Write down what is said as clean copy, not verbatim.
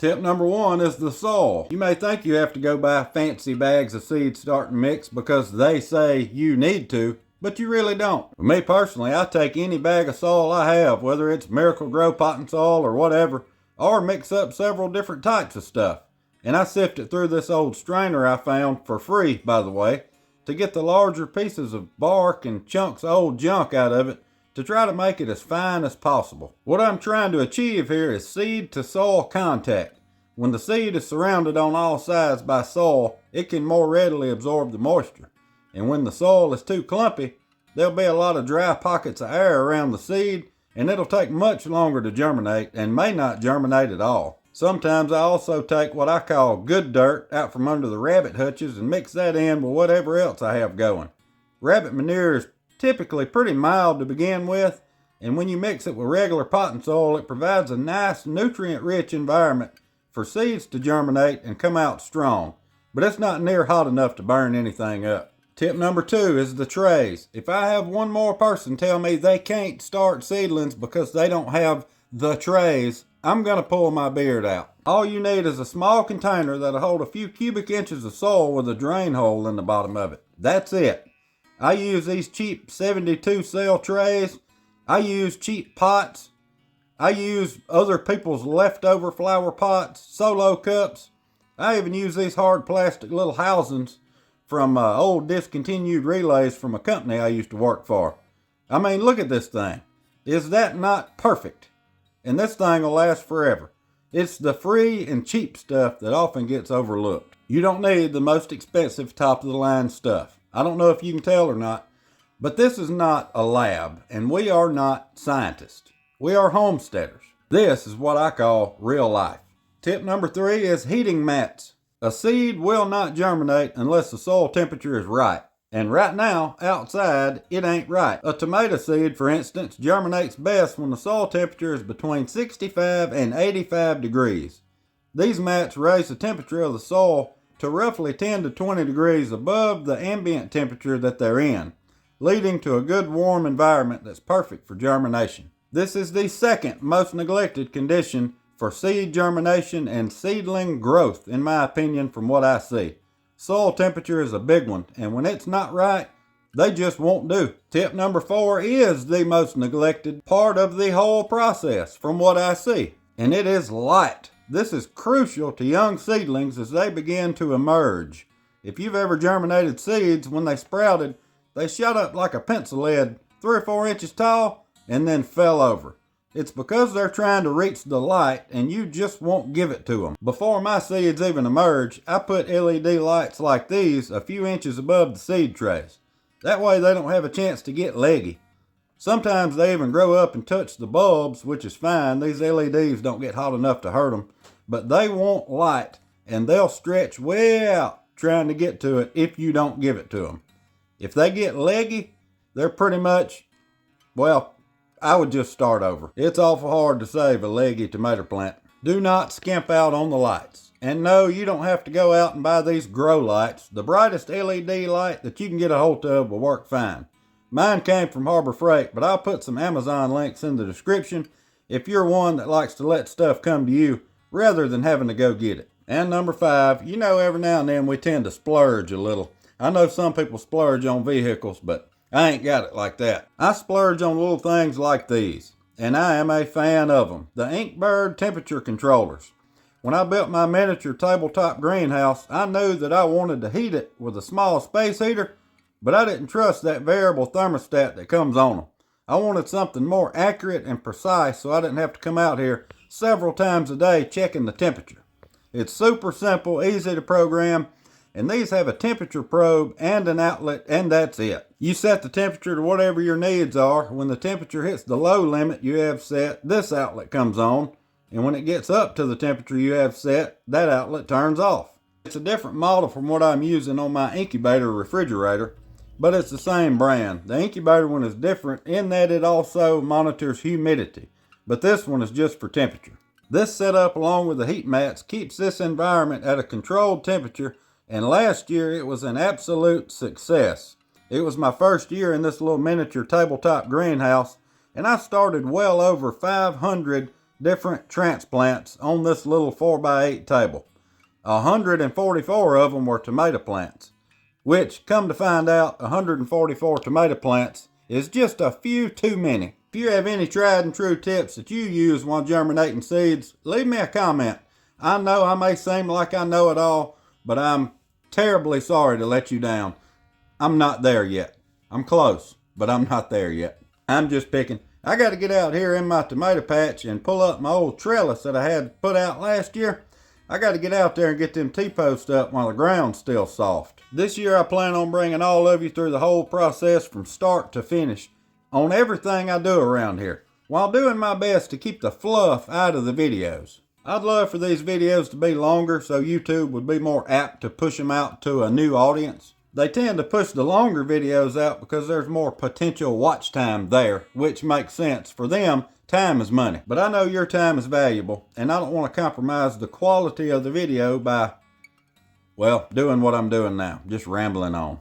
Tip number 1 is the soil. You may think you have to go buy fancy bags of seed starting mix because they say you need to, but you really don't. For me personally, I take any bag of soil I have, whether it's Miracle-Gro potting soil or whatever, or mix up several different types of stuff. And I sift it through this old strainer I found for free, by the way, to get the larger pieces of bark and chunks of old junk out of it to try to make it as fine as possible. What I'm trying to achieve here is seed to soil contact. When the seed is surrounded on all sides by soil, it can more readily absorb the moisture. And when the soil is too clumpy, there'll be a lot of dry pockets of air around the seed, and it'll take much longer to germinate and may not germinate at all. Sometimes I also take what I call good dirt out from under the rabbit hutches and mix that in with whatever else I have going. Rabbit manure is typically pretty mild to begin with, and when you mix it with regular potting soil, it provides a nice nutrient-rich environment for seeds to germinate and come out strong, but it's not near hot enough to burn anything up. Tip number 2 is the trays. If I have one more person tell me they can't start seedlings because they don't have the trays, I'm going to pull my beard out. All you need is a small container that'll hold a few cubic inches of soil with a drain hole in the bottom of it. That's it. I use these cheap 72 cell trays. I use cheap pots. I use other people's leftover flower pots, solo cups. I even use these hard plastic little housings from old discontinued relays from a company I used to work for. I mean, look at this thing. Is that not perfect? And this thing will last forever. It's the free and cheap stuff that often gets overlooked. You don't need the most expensive top of the line stuff. I don't know if you can tell or not, but this is not a lab, and we are not scientists. We are homesteaders. This is what I call real life. Tip number 3 is heating mats. A seed will not germinate unless the soil temperature is right. And right now, outside, it ain't right. A tomato seed, for instance, germinates best when the soil temperature is between 65 and 85 degrees. These mats raise the temperature of the soil to roughly 10 to 20 degrees above the ambient temperature that they're in, leading to a good warm environment that's perfect for germination. This is the second most neglected condition for seed germination and seedling growth, in my opinion, from what I see. Soil temperature is a big one, and when it's not right, they just won't do. Tip number 4 is the most neglected part of the whole process, from what I see, and it is light. This is crucial to young seedlings as they begin to emerge. If you've ever germinated seeds, when they sprouted, they shot up like a pencil lead, 3 or 4 inches tall, and then fell over. It's because they're trying to reach the light and you just won't give it to them. Before my seeds even emerge, I put LED lights like these a few inches above the seed trays. That way they don't have a chance to get leggy. Sometimes they even grow up and touch the bulbs, which is fine. These LEDs don't get hot enough to hurt them, but they want light and they'll stretch way out trying to get to it if you don't give it to them. If they get leggy, they're pretty much, well, I would just start over. It's awful hard to save a leggy tomato plant. Do not skimp out on the lights. And no, you don't have to go out and buy these grow lights. The brightest LED light that you can get a hold of will work fine. Mine came from Harbor Freight, but I'll put some Amazon links in the description if you're one that likes to let stuff come to you rather than having to go get it. And number 5, you know, every now and then we tend to splurge a little. I know some people splurge on vehicles, but I ain't got it like that. I splurge on little things like these, and I am a fan of them. The Inkbird temperature controllers. When I built my miniature tabletop greenhouse, I knew that I wanted to heat it with a small space heater, but I didn't trust that variable thermostat that comes on them. I wanted something more accurate and precise so I didn't have to come out here several times a day checking the temperature. It's super simple, easy to program, and these have a temperature probe and an outlet, and that's it. You set the temperature to whatever your needs are. When the temperature hits the low limit you have set, this outlet comes on, and when it gets up to the temperature you have set, that outlet turns off. It's a different model from what I'm using on my incubator refrigerator, but it's the same brand. The incubator one is different in that it also monitors humidity, but this one is just for temperature. This setup, along with the heat mats, keeps this environment at a controlled temperature, and last year it was an absolute success. It was my first year in this little miniature tabletop greenhouse, and I started well over 500 different transplants on this little 4x8 table. 144 of them were tomato plants, which, come to find out, 144 tomato plants is just a few too many. If you have any tried and true tips that you use while germinating seeds, leave me a comment. I know I may seem like I know it all, but I'm terribly sorry to let you down. I'm not there yet. I'm close, but I'm not there yet. I'm just picking. I got to get out here in my tomato patch and pull up my old trellis that I had put out last year. I got to get out there and get them T-posts up while the ground's still soft. This year I plan on bringing all of you through the whole process from start to finish on everything I do around here, while doing my best to keep the fluff out of the videos. I'd love for these videos to be longer so YouTube would be more apt to push them out to a new audience. They tend to push the longer videos out because there's more potential watch time there, which makes sense. For them, time is money. But I know your time is valuable, and I don't want to compromise the quality of the video by, well, doing what I'm doing now, just rambling on.